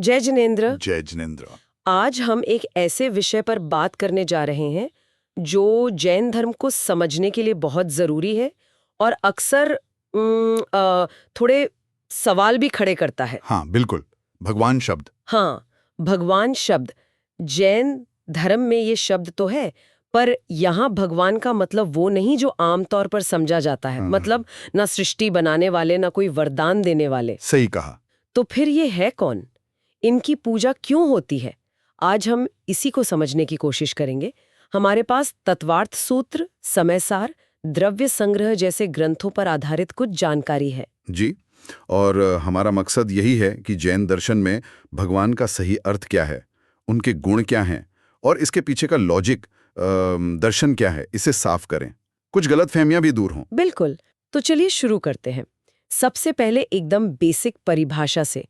जय जिनेंद्र। जय जिनेंद्र। आज हम एक ऐसे विषय पर बात करने जा रहे हैं जो जैन धर्म को समझने के लिए बहुत जरूरी है और अक्सर थोड़े सवाल भी खड़े करता है। हाँ बिल्कुल, भगवान शब्द। हाँ, भगवान शब्द। जैन धर्म में ये शब्द तो है, पर यहाँ भगवान का मतलब वो नहीं जो आमतौर पर समझा जाता है। मतलब ना सृष्टि बनाने वाले, ना कोई वरदान देने वाले। सही कहा। तो फिर ये है कौन? इनकी पूजा क्यों होती है? आज हम इसी को समझने की कोशिश करेंगे। हमारे पास तत्वार्थ सूत्र, समयसार, द्रव्य संग्रह जैसे ग्रंथों पर आधारित कुछ जानकारी है। जी, और हमारा मकसद यही है कि जैन दर्शन में भगवान का सही अर्थ क्या है, उनके गुण क्या हैं और इसके पीछे का लॉजिक दर्शन क्या है, इसे साफ करें, कुछ गलतफहमियां भी दूर हों। बिल्कुल। तो चलिए शुरू करते हैं। सबसे पहले एकदम बेसिक परिभाषा से,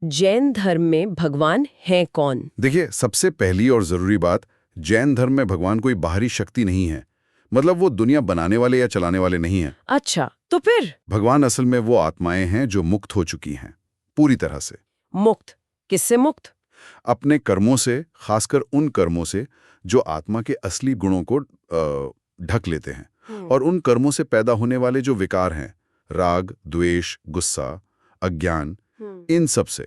जैन धर्म में भगवान हैं कौन? देखिए, सबसे पहली और जरूरी बात, जैन धर्म में भगवान कोई बाहरी शक्ति नहीं है। मतलब वो दुनिया बनाने वाले या चलाने वाले नहीं हैं। अच्छा, तो फिर? भगवान असल में वो आत्माएं हैं जो मुक्त हो चुकी हैं, पूरी तरह से। मुक्त? किससे मुक्त? अपने कर्मों से, खासकर उन कर्मों से जो आत्मा के असली गुणों को ढक लेते हैं, और उन कर्मों से पैदा होने वाले जो विकार हैं, राग, द्वेष, गुस्सा, अज्ञान, इन सब से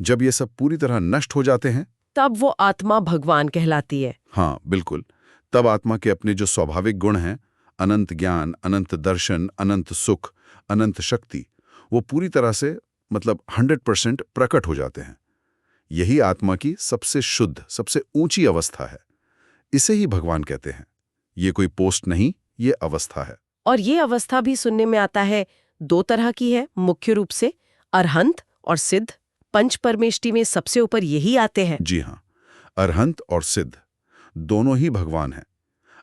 जब ये सब पूरी तरह नष्ट हो जाते हैं, तब वो आत्मा भगवान कहलाती है। हाँ बिल्कुल, तब आत्मा के अपने जो स्वाभाविक गुण हैं, अनंत ज्ञान, अनंत दर्शन, अनंत सुख, अनंत शक्ति, वो पूरी तरह से, मतलब 100% प्रकट हो जाते हैं। यही आत्मा की सबसे शुद्ध, सबसे ऊंची अवस्था है। इसे ही भगवान कहते हैं। ये कोई पोस्ट नहीं, ये अवस्था है। और ये अवस्था भी सुनने में आता है दो तरह की है, मुख्य रूप से अरहंत और सिद्ध। पंच परमेष्टि में सबसे ऊपर यही आते हैं। जी हाँ, अरहंत और सिद्ध दोनों ही भगवान हैं।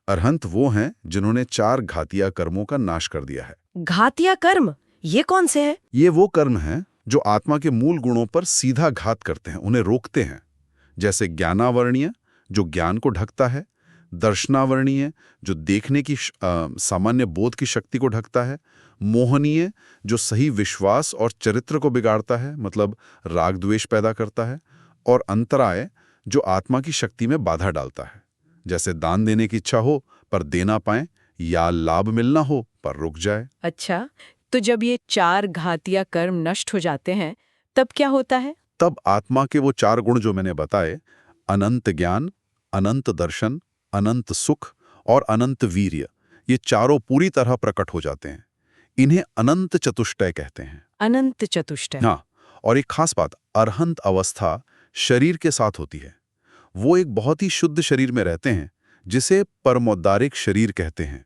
अरहंत वो हैं जिन्होंने 4 घातिया कर्मों का नाश कर दिया है। घातिया कर्म? ये कौन से हैं? ये वो कर्म हैं जो आत्मा के मूल गुणों पर सीधा घात करते हैं, उन्हें रोकते हैं। जैसे ज्ञानावरणीय, जो ज्ञान को ढकता है, दर्शनावरणीय, जो देखने की सामान्य बोध की शक्ति को ढकता है, मोहनीय, जो सही विश्वास और चरित्र को बिगाड़ता है, मतलब राग द्वेष पैदा करता है, और अंतराय, जो आत्मा की शक्ति में बाधा डालता है। जैसे दान देने की इच्छा हो पर दे ना पाए, या लाभ मिलना हो पर रुक जाए। अच्छा, तो जब ये 4 घातिया कर्म नष्ट हो जाते हैं, तब क्या होता है? तब आत्मा के वो 4 गुण जो मैंने बताए, अनंत ज्ञान, अनंत दर्शन, अनंत सुख और अनंत वीर्य, ये चारों पूरी तरह प्रकट हो जाते हैं। इन्हें अनंत चतुष्टय कहते हैं। अनंत चतुष्टय? हाँ, और एक खास बात, अरहंत अवस्था शरीर के साथ होती है। वो एक बहुत ही शुद्ध शरीर में रहते हैं, जिसे परमोद्धारिक शरीर कहते हैं।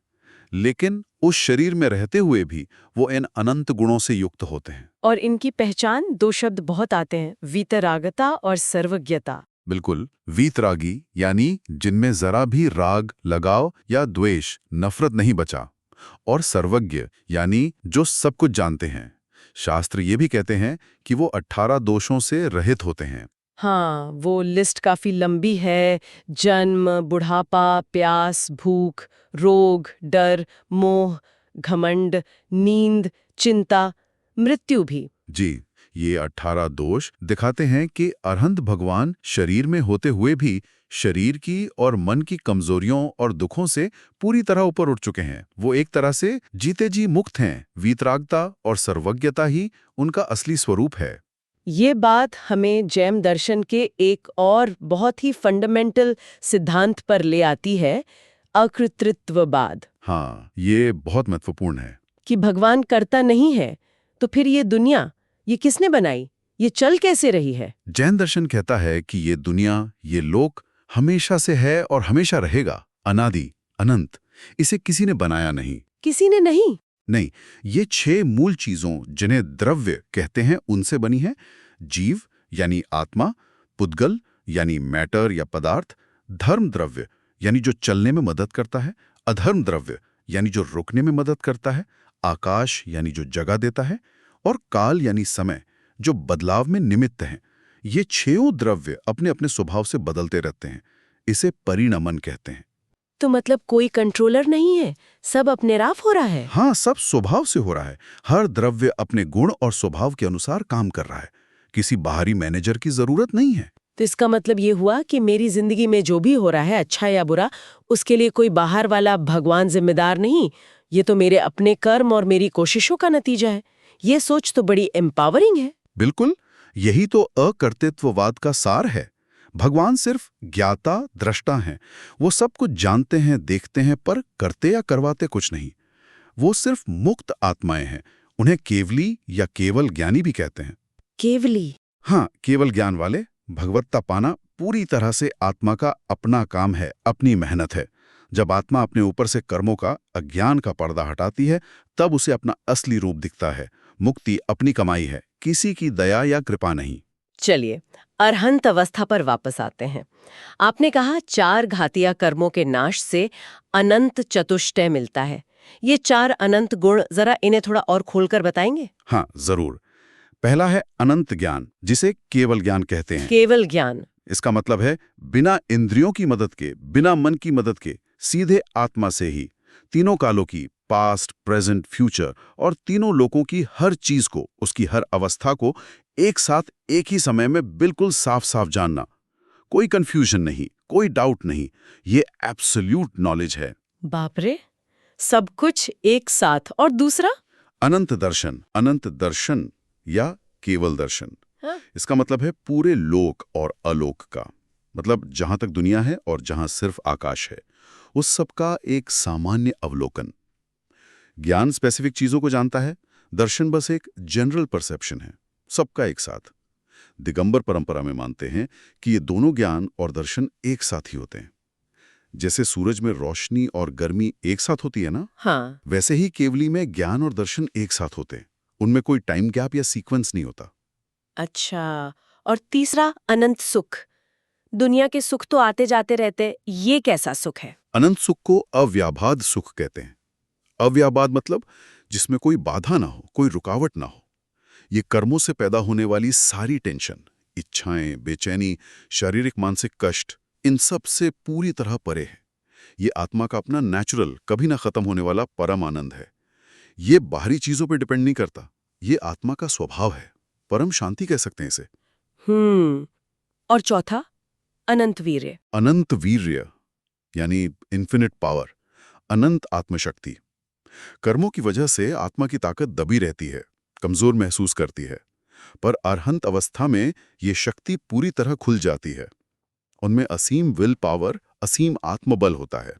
लेकिन उस शरीर में रहते हुए भी वो इन अनंत गुणों से युक्त होते हैं। और इनकी पहचान 2 शब्द बहुत आते हैं, वीतरागता और सर्वज्ञता। बिल्कुल, वीतरागी यानी जिनमें जरा भी राग, लगाव या द्वेष, नफरत नहीं बचा, और सर्वज्ञ यानी जो सब कुछ जानते हैं। शास्त्र ये भी कहते हैं कि वो 18 दोषों से रहित होते हैं। हाँ, वो लिस्ट काफी लंबी है। जन्म, बुढ़ापा, प्यास, भूख, रोग, डर, मोह, घमंड, नींद, चिंता, मृत्यु भी। जी, ये 18 दोष दिखाते हैं कि अरहंत भगवान शरीर में होते हुए भी शरीर की और मन की कमजोरियों और दुखों से पूरी तरह ऊपर उठ चुके हैं। वो एक तरह से जीते जी मुक्त हैं। वीतरागता और सर्वज्ञता ही उनका असली स्वरूप है। ये बात हमें जैन दर्शन के एक और बहुत ही फंडामेंटल सिद्धांत पर ले आती है, अकृतृत्ववाद। हाँ, ये बहुत महत्वपूर्ण है। कि भगवान करता नहीं है, तो फिर ये दुनिया, ये किसने बनाई? ये चल कैसे रही है? जैन दर्शन कहता है कि ये दुनिया, ये लोक हमेशा से है और हमेशा रहेगा, अनादि, अनंत। इसे किसी ने बनाया नहीं। किसी ने नहीं? नहीं, ये 6 मूल चीजों जिन्हें द्रव्य कहते हैं उनसे बनी है। जीव यानी आत्मा, पुद्गल यानी मैटर या पदार्थ, धर्म द्रव्य यानी जो चलने में मदद करता है, अधर्म द्रव्य यानी जो रुकने में मदद करता है, आकाश यानी जो जगह देता है, और काल यानी समय, जो बदलाव में निमित्त हैं। ये 6 द्रव्य अपने अपने स्वभाव से बदलते रहते हैं। इसे परिणमन कहते हैं। तो मतलब कोई कंट्रोलर नहीं है, सब अपने राफ हो रहा है? हाँ, सब स्वभाव से हो रहा है। हर द्रव्य अपने गुण और स्वभाव के अनुसार काम कर रहा है। किसी बाहरी मैनेजर की जरूरत नहीं है। तो इसका मतलब ये हुआ कि मेरी जिंदगी में जो भी हो रहा है, अच्छा या बुरा, उसके लिए कोई बाहर वाला भगवान जिम्मेदार नहीं। ये तो मेरे अपने कर्म और मेरी कोशिशों का नतीजा है। ये सोच तो बड़ी एम्पावरिंग है। बिल्कुल, यही तो अकर्तृत्ववाद का सार है। भगवान सिर्फ ज्ञाता दृष्टा हैं। वो सब कुछ जानते हैं, देखते हैं, पर करते या करवाते कुछ नहीं। वो सिर्फ मुक्त आत्माएं हैं। उन्हें केवली या केवल ज्ञानी भी कहते हैं। केवली? हाँ, केवल ज्ञान वाले। भगवत्ता पाना पूरी तरह से आत्मा का अपना काम है, अपनी मेहनत है। जब आत्मा अपने ऊपर से कर्मों का, अज्ञान का पर्दा हटाती है, तब उसे अपना असली रूप दिखता है। मुक्ति अपनी कमाई है, किसी की दया या कृपा नहीं। चलिए, अरहंत अवस्था पर वापस आते हैं। आपने कहा 4 घातिया कर्मों के नाश से अनंत चतुष्टय मिलता है। ये 4 अनंत गुण, जरा इन्हें थोड़ा और खोलकर बताएंगे? हाँ, जरूर। पहला है अनंत ज्ञान, जिसे केवल ज्ञान कहते हैं। केवल ज्ञान? इसका मतलब है बिना इंद्रियों की मदद के, बिना मन की मदद के, सीधे आत्मा से ही तीनों कालों की, पास्ट, प्रेजेंट, फ्यूचर और तीनों लोकों की हर चीज को, उसकी हर अवस्था को एक साथ एक ही समय में बिल्कुल साफ साफ जानना। कोई कंफ्यूजन नहीं, कोई डाउट नहीं। ये एब्सोल्यूट नॉलेज है। बाप रे, सब कुछ एक साथ। और दूसरा? अनंत दर्शन। अनंत दर्शन या केवल दर्शन, हाँ? इसका मतलब है पूरे लोक और अलोक का। मतलब जहां तक दुनिया है और जहां सिर्फ आकाश है, उस सब का एक सामान्य अवलोकन। ज्ञान स्पेसिफिक चीजों को जानता है, दर्शन बस एक जनरल परसेप्शन है, सबका एक साथ। दिगंबर परंपरा में मानते हैं कि ये दोनों ज्ञान और दर्शन एक साथ ही होते हैं। जैसे सूरज में रोशनी और गर्मी एक साथ होती है ना, हाँ। वैसे ही केवली में ज्ञान और दर्शन एक साथ होते हैं। उनमें कोई टाइम गैप या सीक्वेंस नहीं होता। अच्छा, और तीसरा अनंत सुख। दुनिया के सुख तो आते जाते रहते, ये कैसा सुख है? अनंत सुख को अव्याबाद सुख कहते हैं। अव्याबाद मतलब जिसमें कोई बाधा ना हो, कोई रुकावट ना हो। ये कर्मों से पैदा होने वाली सारी टेंशन, इच्छाएं, बेचैनी, शारीरिक मानसिक कष्ट, इन सब से पूरी तरह परे है। ये आत्मा का अपना नेचुरल, कभी ना खत्म होने वाला परम आनंद है। ये बाहरी चीजों पर डिपेंड नहीं करता। ये आत्मा का स्वभाव है। परम शांति कह सकते हैं इसे। और चौथा? अनंत वीर्य। अनंत वीर्य यानी इन्फिनिट पावर, अनंत आत्मशक्ति। कर्मों की वजह से आत्मा की ताकत दबी रहती है, कमजोर महसूस करती है। पर अरहंत अवस्था में ये शक्ति पूरी तरह खुल जाती है। उनमें असीम विल पावर, असीम आत्मबल होता है।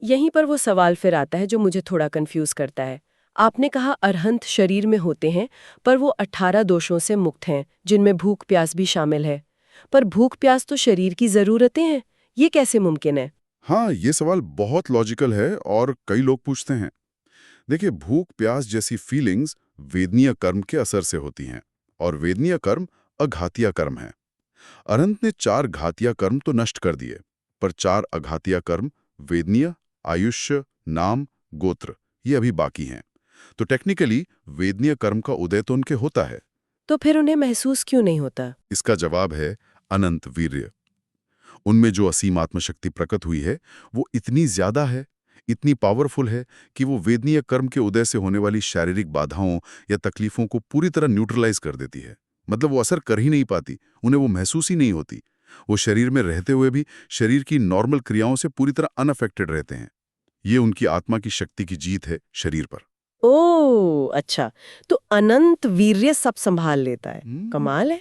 यहीं पर वो सवाल फिर आता है जो मुझे थोड़ा कंफ्यूज करता है। आपने कहा अरहंत शरीर में होते हैं, पर वो 18 दोषों से मुक्त हैं, जिनमें भूख प्यास भी शामिल है। पर भूख प्यास तो शरीर की जरूरतें हैं, ये कैसे मुमकिन है? हाँ, ये सवाल बहुत लॉजिकल है और कई लोग पूछते हैं। देखिए, भूख प्यास जैसी फीलिंग्स वेदनीय कर्म के असर से होती हैं, और वेदनीय कर्म अघातिया कर्म है। अनंत ने 4 घातिया कर्म तो नष्ट कर दिए, पर 4 अघातिया कर्म, वेदनीय, आयुष्य, नाम, गोत्र, ये अभी बाकी हैं। तो टेक्निकली वेदनीय कर्म का उदय तो उनके होता है। तो फिर उन्हें महसूस क्यों नहीं होता? इसका जवाब है अनंत वीर्य। उनमें जो असीम आत्मशक्ति प्रकट हुई है, वो इतनी ज्यादा है, इतनी पावरफुल है कि वो वेदनीय कर्म के उदय से होने वाली शारीरिक बाधाओं या तकलीफों को पूरी तरह न्यूट्रलाइज कर देती है। मतलब वो असर कर ही नहीं पाती, उन्हें वो महसूस ही नहीं होती। वो शरीर में रहते हुए भी शरीर की नॉर्मल क्रियाओं से पूरी तरह अनअफेक्टेड रहते हैं। ये उनकी आत्मा की शक्ति की जीत है शरीर पर। ओह अच्छा, तो अनंत वीर्य सब संभाल लेता है। कमाल है।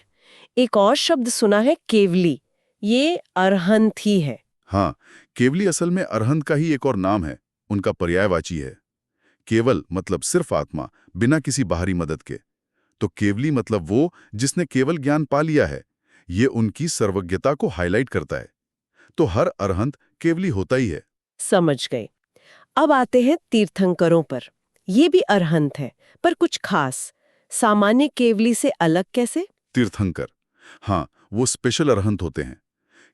एक और शब्द सुना है, केवली। ये अरहंत ही है? हाँ, केवली असल में अरहंत का ही एक और नाम है। उनका पर्यायवाची है। केवल मतलब सिर्फ आत्मा, बिना किसी बाहरी मदद के। तो केवली मतलब वो जिसने केवल ज्ञान पा लिया है। ये उनकी सर्वज्ञता को हाईलाइट करता है। तो हर अरहंत केवली होता ही है। समझ गए। अब आते हैं तीर्थंकरों पर। ये भी अरहंत है, पर कुछ खास। सामान्य केवली से अलग कैसे? तीर्थंकर, हाँ, वो स्पेशल अरहंत होते हैं।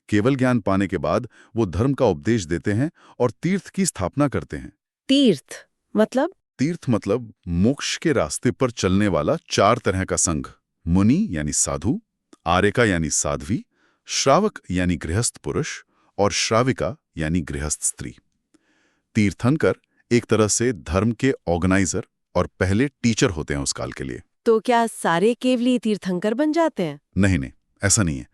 केवल ज्ञान पाने के बाद वो धर्म का उपदेश देते हैं और तीर्थ की स्थापना करते हैं। तीर्थ मतलब? तीर्थ मतलब मोक्ष के रास्ते पर चलने वाला 4 तरह का संघ। मुनि यानी साधु, आर्यका यानी साध्वी, श्रावक यानी गृहस्थ पुरुष और श्राविका यानी गृहस्थ स्त्री। तीर्थंकर एक तरह से धर्म के ऑर्गेनाइजर और पहले टीचर होते हैं उस काल के लिए। तो क्या सारे केवली तीर्थंकर बन जाते हैं? नहीं नहीं, ऐसा नहीं है।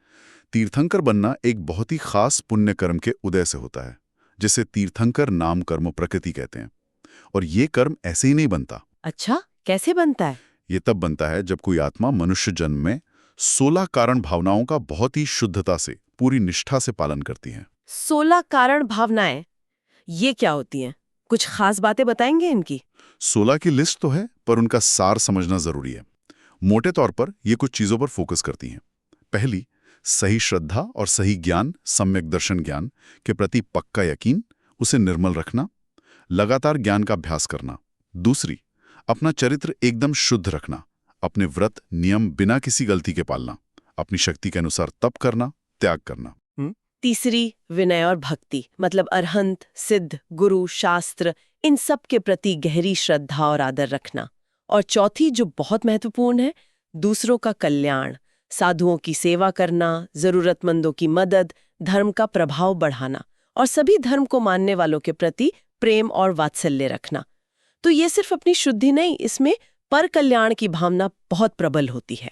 तीर्थंकर बनना एक बहुत ही खास पुण्य कर्म के उदय से होता है, जिसे तीर्थंकर नाम कर्म प्रकृति कहते हैं। और ये कर्म ऐसे ही नहीं बनता। अच्छा, कैसे बनता है? ये तब बनता है जब कोई आत्मा मनुष्य जन्म में 16 कारण भावनाओं का बहुत ही शुद्धता से, पूरी निष्ठा से पालन करती है। 16 कारण भावनाएं, ये क्या होती हैं? कुछ खास बातें बताएंगे इनकी? 16 की लिस्ट तो है, पर उनका सार समझना जरूरी है। मोटे तौर पर ये कुछ चीजों पर फोकस करती हैं। पहली, सही श्रद्धा और सही ज्ञान, सम्यक दर्शन ज्ञान के प्रति पक्का यकीन, उसे निर्मल रखना, लगातार ज्ञान का अभ्यास करना। दूसरी, अपना चरित्र एकदम शुद्ध रखना, अपने व्रत नियम बिना किसी गलती के पालना, अपनी शक्ति के अनुसार तप करना, त्याग करना। तीसरी, विनय और भक्ति, मतलब अरहंत, सिद्ध, गुरु, शास्त्र, इन सब के प्रति गहरी श्रद्धा और आदर रखना। और चौथी, जो बहुत महत्वपूर्ण है, दूसरों का कल्याण, साधुओं की सेवा करना, जरूरतमंदों की मदद, धर्म का प्रभाव बढ़ाना और सभी धर्म को मानने वालों के प्रति प्रेम और वात्सल्य रखना। तो ये सिर्फ अपनी शुद्धि नहीं, इसमें पर कल्याण की भावना बहुत प्रबल होती है।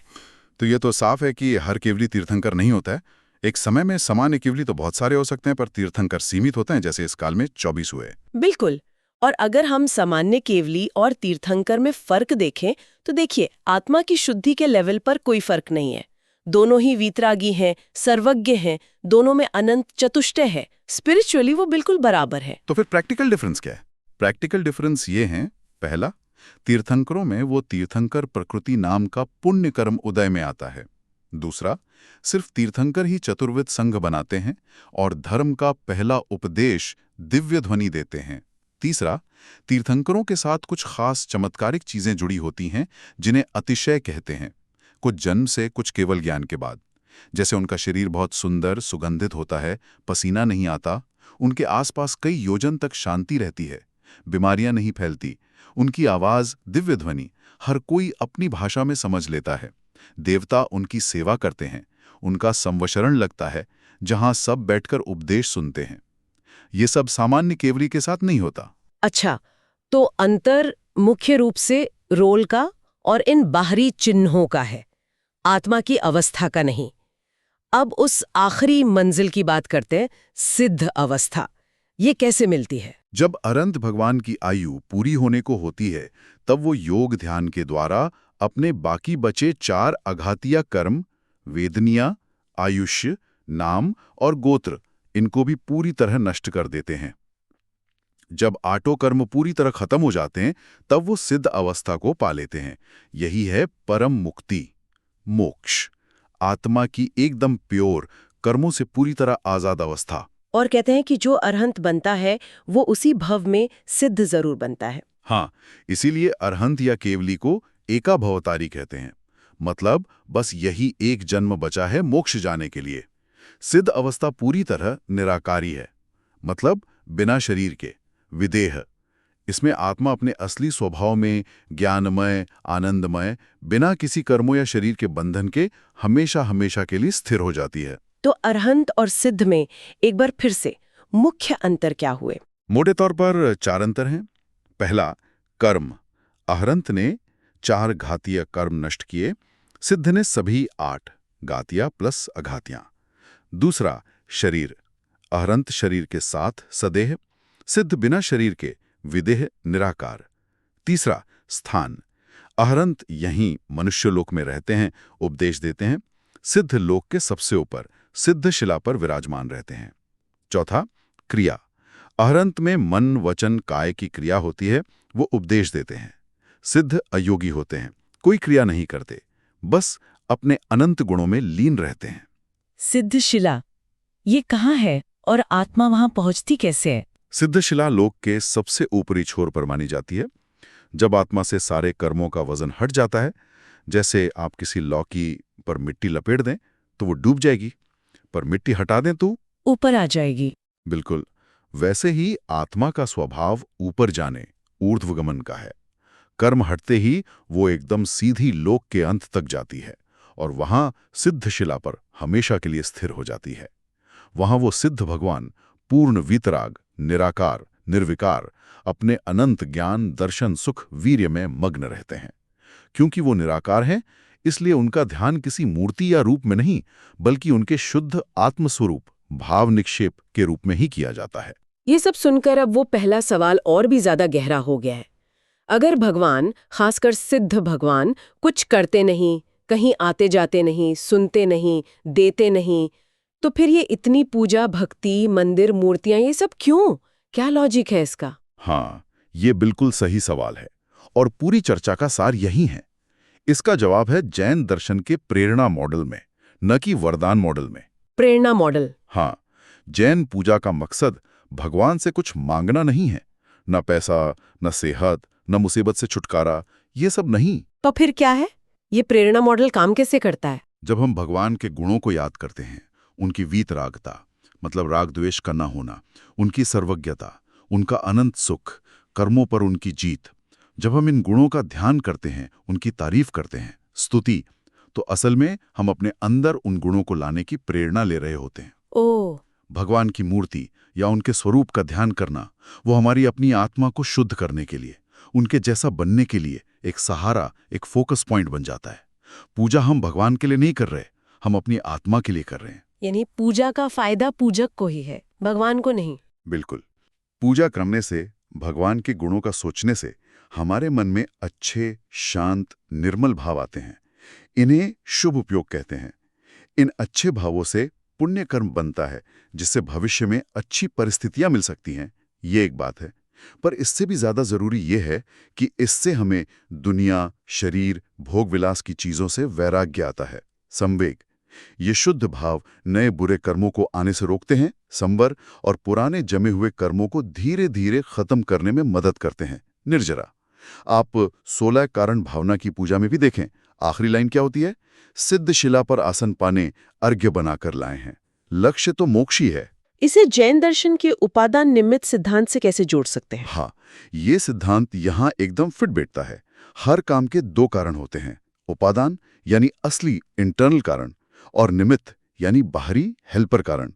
तो ये तो साफ है कि हर केवली तीर्थंकर नहीं होता है। एक समय में सामान्य केवली तो बहुत सारे हो सकते हैं, पर तीर्थंकर सीमित होते हैं, जैसे इस काल में 24 हुए। बिल्कुल। और अगर हम सामान्य केवली और तीर्थंकर में फर्क देखें तो देखिए, आत्मा की शुद्धि के लेवल पर कोई फर्क नहीं है। दोनों ही वीतरागी हैं, सर्वज्ञ हैं, दोनों में अनंत चतुष्टय है। स्पिरिचुअली वो बिल्कुल बराबर है। तो फिर प्रैक्टिकल डिफरेंस क्या है? प्रैक्टिकल डिफरेंस ये है, पहला, तीर्थंकरों में वो तीर्थंकर प्रकृति नाम का पुण्य कर्म उदय में आता है। दूसरा, सिर्फ तीर्थंकर ही चतुर्विध संघ बनाते हैं और धर्म का पहला उपदेश दिव्य ध्वनि देते हैं। तीसरा, तीर्थंकरों के साथ कुछ खास चमत्कारिक चीजें जुड़ी होती हैं, जिन्हें अतिशय कहते हैं, कुछ जन्म से, कुछ केवल ज्ञान के बाद। जैसे उनका शरीर बहुत सुंदर सुगंधित होता है, पसीना नहीं आता, उनके आसपास कई योजन तक शांति रहती है, बीमारियां नहीं फैलती, उनकी आवाज दिव्य ध्वनि हर कोई अपनी भाषा में समझ लेता है, देवता उनकी सेवा करते हैं, उनका संवशरण लगता है, जहां सब बैठकर उपदेश सुनते हैं। ये सब सामान्य केवली के साथ नहीं होता। अच्छा, तो अंतर मुख्य रूप से रोल का और इन बाहरी चिन्हों का है, आत्मा की अवस्था का नहीं। अब उस आखिरी मंजिल की बात करते हैं, सिद्ध अवस्था। ये कैसे मिलती है? जब अरंत भगवान की आयु पूरी होने को होती है, तब वो योग ध्यान के द्वारा अपने बाकी बचे 4 अघातीय कर्म, वेदनिया, आयुष्य, नाम और गोत्र, इनको भी पूरी तरह नष्ट कर देते हैं। जब आटो कर्म पूरी तरह खत्म हो जाते हैं, तब वो सिद्ध अवस्था को पा लेते हैं। यही है परम मुक्ति, मोक्ष, आत्मा की एकदम प्योर, कर्मों से पूरी तरह आजाद अवस्था। और कहते हैं कि जो अरहंत बनता है वो उसी भव में सिद्ध जरूर बनता है। हाँ, इसीलिए अरहंत या केवली को एका भवतारी कहते हैं। मतलब बस यही एक जन्म बचा है मोक्ष जाने के लिए। सिद्ध अवस्था पूरी तरह निराकारी है, मतलब बिना शरीर के, विदेह। इसमें आत्मा अपने असली स्वभाव में ज्ञानमय, आनंदमय, बिना किसी कर्मों या शरीर के बंधन के हमेशा हमेशा के लिए स्थिर हो जाती है। तो अरहंत और सिद्ध में एक बार फिर से मुख्य अंतर क्या हुए? मोटे तौर पर 4 अंतर हैं। पहला, कर्म। अरहंत ने 4 घातीय कर्म नष्ट किए, सिद्ध ने सभी 8 घातीय प्लस अघातियां। दूसरा, शरीर। अरहंत शरीर के साथ सदेह, सिद्ध बिना शरीर के, विदेह निराकार। तीसरा, स्थान। अरहंत यहीं मनुष्य लोक में रहते हैं, उपदेश देते हैं, सिद्ध लोक के सबसे ऊपर सिद्ध शिला पर विराजमान रहते हैं। चौथा, क्रिया। अरहंत में मन वचन काय की क्रिया होती है, वो उपदेश देते हैं। सिद्ध अयोगी होते हैं, कोई क्रिया नहीं करते, बस अपने अनंत गुणों में लीन रहते हैं। सिद्ध शिला, ये कहाँ है और आत्मा वहां पहुंचती कैसे है? सिद्ध शिला लोक के सबसे ऊपरी छोर पर मानी जाती है। जब आत्मा से सारे कर्मों का वजन हट जाता है, जैसे आप किसी लौकी पर मिट्टी लपेट दें तो वो डूब जाएगी, पर मिट्टी हटा दें तो ऊपर आ जाएगी। बिल्कुल वैसे ही आत्मा का स्वभाव ऊपर जाने, ऊर्ध्वगमन का है। कर्म हटते ही वो एकदम सीधी लोक के अंत तक जाती है और वहां सिद्ध शिला पर हमेशा के लिए स्थिर हो जाती है। वहां वो सिद्ध भगवान पूर्ण वीतराग, निराकार, निर्विकार, अपने अनंत ज्ञान, दर्शन, सुख, वीर्य में मग्न रहते हैं। क्योंकि वो निराकार हैं, इसलिए उनका ध्यान किसी मूर्ति या रूप में नहीं, बल्कि उनके शुद्ध आत्मस्वरूप, भाव निक्षेप के रूप में ही किया जाता है। ये सब सुनकर अब वो पहला सवाल और भी ज्यादा गहरा हो गया है। अगर भगवान, खासकर सिद्ध भगवान, कुछ करते नहीं, कहीं आते जाते नहीं, सुनते नहीं, देते नहीं, तो फिर ये इतनी पूजा, भक्ति, मंदिर, मूर्तियां, ये सब क्यों? क्या लॉजिक है इसका? हाँ, ये बिल्कुल सही सवाल है और पूरी चर्चा का सार यही है। इसका जवाब है जैन दर्शन के प्रेरणा मॉडल में, न कि वरदान मॉडल में। प्रेरणा मॉडल? हाँ, जैन पूजा का मकसद भगवान से कुछ मांगना नहीं है। न पैसा, न सेहत, न मुसीबत से छुटकारा, ये सब नहीं। तो फिर क्या है? ये प्रेरणा मॉडल काम कैसे करता है? जब हम भगवान के गुणों को याद करते हैं, उनकी वीतरागता, मतलब राग द्वेष का न होना, उनकी सर्वज्ञता, उनका अनंत सुख, कर्मों पर उनकी जीत, जब हम इन गुणों का ध्यान करते हैं, उनकी तारीफ करते हैं, स्तुति, तो असल में हम अपने अंदर उन गुणों को लाने की प्रेरणा ले रहे होते हैं। ओह! भगवान की मूर्ति या उनके स्वरूप का ध्यान करना, वो हमारी अपनी आत्मा को शुद्ध करने के लिए, उनके जैसा बनने के लिए एक सहारा, एक फोकस पॉइंट बन जाता है। पूजा हम भगवान के लिए नहीं कर रहे, हम अपनी आत्मा के लिए कर रहे हैं। यानी पूजा का फायदा पूजक को ही है, भगवान को नहीं। बिल्कुल। पूजा करने से, भगवान के गुणों का सोचने से हमारे मन में अच्छे, शांत, निर्मल भाव आते हैं। इन्हें शुभ उपयोग कहते हैं। इन अच्छे भावों से पुण्य कर्म बनता है, जिससे भविष्य में अच्छी परिस्थितियां मिल सकती हैं। ये एक बात है, पर इससे भी ज्यादा जरूरी ये है कि इससे हमें दुनिया, शरीर, भोग विलास की चीजों से वैराग्य आता है, संवेग। ये शुद्ध भाव नए बुरे कर्मों को आने से रोकते हैं, संवर, और पुराने जमे हुए कर्मों को धीरे धीरे खत्म करने में मदद करते हैं, निर्जरा। आप 16 कारण भावना की पूजा में भी देखें, आखिरी लाइन क्या होती है? सिद्ध शिला पर आसन पाने अर्घ्य बनाकर लाए हैं। लक्ष्य तो मोक्ष ही है। इसे जैन दर्शन के उपादान निमित्त सिद्धांत से कैसे जोड़ सकते हैं? हाँ, ये सिद्धांत यहाँ एकदम फिट बैठता है। हर काम के 2 कारण होते हैं, उपादान यानी असली इंटरनल कारण, और निमित्त यानी बाहरी हेल्पर कारण।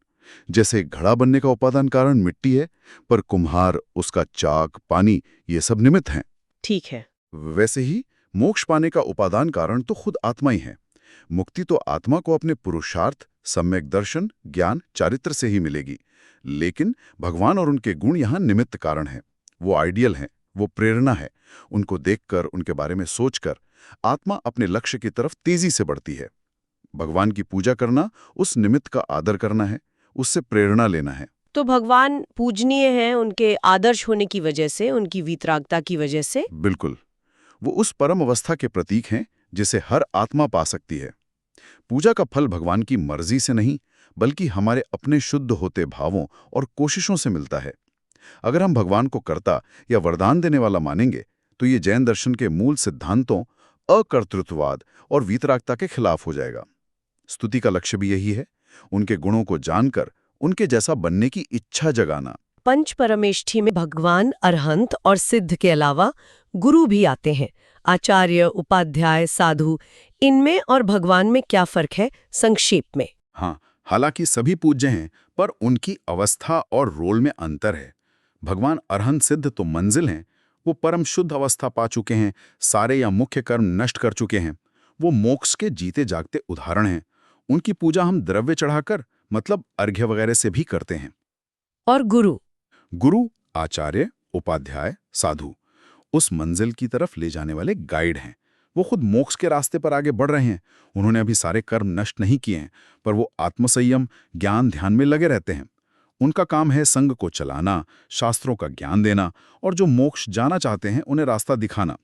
जैसे घड़ा बनने का उपादान कारण मिट्टी है, पर कुम्हार, उसका चाक, पानी, ये सब निमित्त हैं। ठीक है। वैसे ही मोक्ष पाने का उपादान कारण तो खुद आत्मा ही है। मुक्ति तो आत्मा को अपने पुरुषार्थ, सम्यक दर्शन, ज्ञान, चारित्र से ही मिलेगी। लेकिन भगवान और उनके गुण यहाँ निमित्त कारण हैं। वो आइडियल हैं, वो प्रेरणा है। उनको देखकर, उनके बारे में सोचकर आत्मा अपने लक्ष्य की तरफ तेजी से बढ़ती है। भगवान की पूजा करना उस निमित्त का आदर करना है, उससे प्रेरणा लेना है। तो भगवान पूजनीय हैं उनके आदर्श होने की वजह से, उनकी वीतरागता की वजह से? बिल्कुल। वो उस परम अवस्था के प्रतीक हैं जिसे हर आत्मा पा सकती है। पूजा का फल भगवान की मर्जी से नहीं, बल्कि हमारे अपने शुद्ध होते भावों और कोशिशों से मिलता है। अगर हम भगवान को कर्ता या वरदान देने वाला मानेंगे, तो ये जैन दर्शन के मूल सिद्धांतों, अकर्तृत्ववाद और वीतरागता के खिलाफ हो जाएगा। स्तुति का लक्ष्य भी यही है, उनके गुणों को जानकर उनके जैसा बनने की इच्छा जगाना। पंच परमेष्ठी में भगवान, अरहंत और सिद्ध के अलावा गुरु भी आते हैं। आचार्य, उपाध्याय, साधु, इनमें और भगवान में क्या फर्क है, संक्षेप में? हाँ, हालांकि सभी पूज्य हैं, पर उनकी अवस्था और रोल में अंतर है। भगवान अरहंत सिद्ध तो मंजिल हैं, वो परम शुद्ध अवस्था पा चुके हैं, सारे या मुख्य कर्म नष्ट कर चुके हैं। वो मोक्ष के जीते जागते उदाहरण हैं। उनकी पूजा हम द्रव्य चढ़ाकर, मतलब अर्घ्य वगैरह से भी करते हैं। और गुरु? गुरु, आचार्य, उपाध्याय, साधु उस मंजिल की तरफ ले जाने वाले गाइड हैं। वो खुद मोक्ष के रास्ते पर आगे बढ़ रहे हैं। उन्होंने अभी सारे कर्म नष्ट नहीं किए हैं, पर वो आत्मसंयम, ज्ञान, ध्यान में लगे रहते हैं। उनका काम है संघ को चलाना, शास्त्रों का ज्ञान देना, और जो मोक्ष जाना चाहते हैं उन्हें रास्ता दिखाना।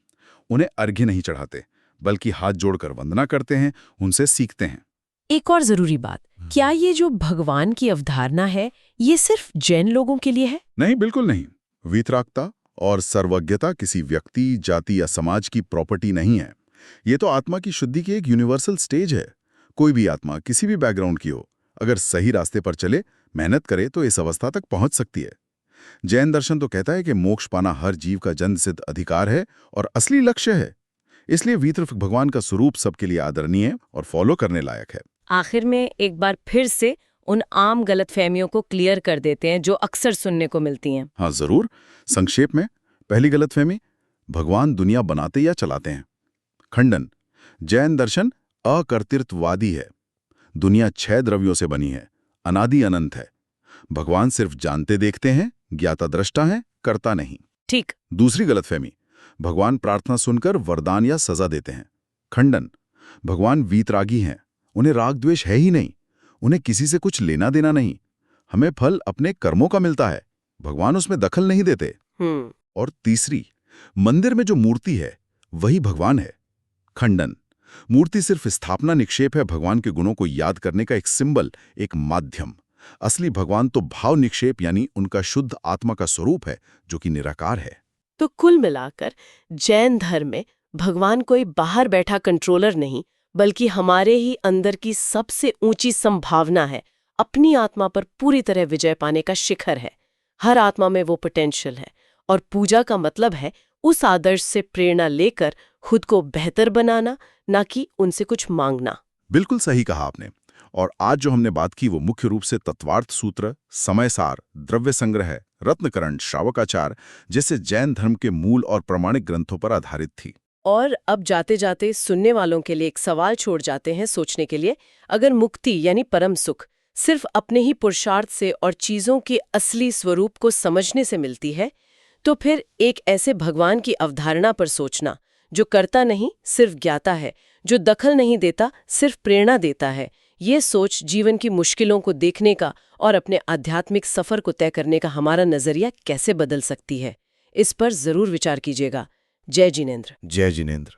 उन्हें अर्घ्य नहीं चढ़ाते, बल्कि हाथ जोड़कर वंदना करते हैं, उनसे सीखते हैं। एक और जरूरी बात, क्या ये जो भगवान की अवधारणा है, ये सिर्फ जैन लोगों के लिए है? नहीं, बिल्कुल नहीं। वीतरागता और सर्वज्ञता किसी व्यक्ति, जाति या समाज की प्रॉपर्टी नहीं है। ये तो आत्मा की शुद्धि की एक यूनिवर्सल स्टेज है। कोई भी आत्मा, किसी भी बैकग्राउंड की हो, अगर सही रास्ते पर चले, मेहनत करे, तो इस अवस्था तक पहुंच सकती है। जैन दर्शन तो कहता है कि मोक्ष पाना हर जीव का जन्म सिद्ध अधिकार है और असली लक्ष्य है। इसलिए वीतराग भगवान का स्वरूप सबके लिए आदरणीय और फॉलो करने लायक है। आखिर में एक बार फिर से उन आम गलतफहमियों को क्लियर कर देते हैं जो अक्सर सुनने को मिलती हैं। हाँ, जरूर। संक्षेप में, पहली गलतफहमी, भगवान दुनिया बनाते या चलाते हैं। खंडन। जैन दर्शन अकर्तृत्ववादी है। दुनिया 6 द्रव्यों से बनी है, अनादि अनंत है। भगवान सिर्फ जानते देखते हैं, ज्ञाता दृष्टा है, कर्ता नहीं। ठीक। दूसरी गलतफहमी, भगवान प्रार्थना सुनकर वरदान या सजा देते हैं। खंडन। भगवान वीतरागी हैं, उन्हें राग द्वेष है ही नहीं, उन्हें किसी से कुछ लेना देना नहीं। हमें फल अपने कर्मों का मिलता है, भगवान उसमें दखल नहीं देते। और तीसरी, मंदिर में जो मूर्ति है वही भगवान है। खंडन। मूर्ति सिर्फ स्थापना निक्षेप है, भगवान के गुणों को याद करने का एक सिंबल, एक माध्यम। असली भगवान तो भाव निक्षेप यानी उनका शुद्ध आत्मा का स्वरूप है, जो कि निराकार है। तो कुल मिलाकर जैन धर्म में भगवान कोई बाहर बैठा कंट्रोलर नहीं, बल्कि हमारे ही अंदर की सबसे ऊंची संभावना है, अपनी आत्मा पर पूरी तरह विजय पाने का शिखर है। हर आत्मा में वो पोटेंशियल है, और पूजा का मतलब है उस आदर्श से प्रेरणा लेकर खुद को बेहतर बनाना, ना कि उनसे कुछ मांगना। बिल्कुल सही कहा आपने। और आज जो हमने बात की वो मुख्य रूप से तत्वार्थ सूत्र, समयसार, द्रव्य संग्रह, रत्नकरण, श्रावकाचार जैसे जैन धर्म के मूल और प्रमाणिक ग्रंथों पर आधारित थी। और अब जाते जाते सुनने वालों के लिए एक सवाल छोड़ जाते हैं सोचने के लिए। अगर मुक्ति यानी परम सुख सिर्फ अपने ही पुरुषार्थ से और चीजों के असली स्वरूप को समझने से मिलती है, तो फिर एक ऐसे भगवान की अवधारणा पर सोचना जो करता नहीं सिर्फ ज्ञाता है, जो दखल नहीं देता सिर्फ प्रेरणा देता है, ये सोच जीवन की मुश्किलों को देखने का और अपने आध्यात्मिक सफर को तय करने का हमारा नजरिया कैसे बदल सकती है। इस पर जरूर विचार कीजिएगा। जय जिनेंद्र। जय जिनेंद्र।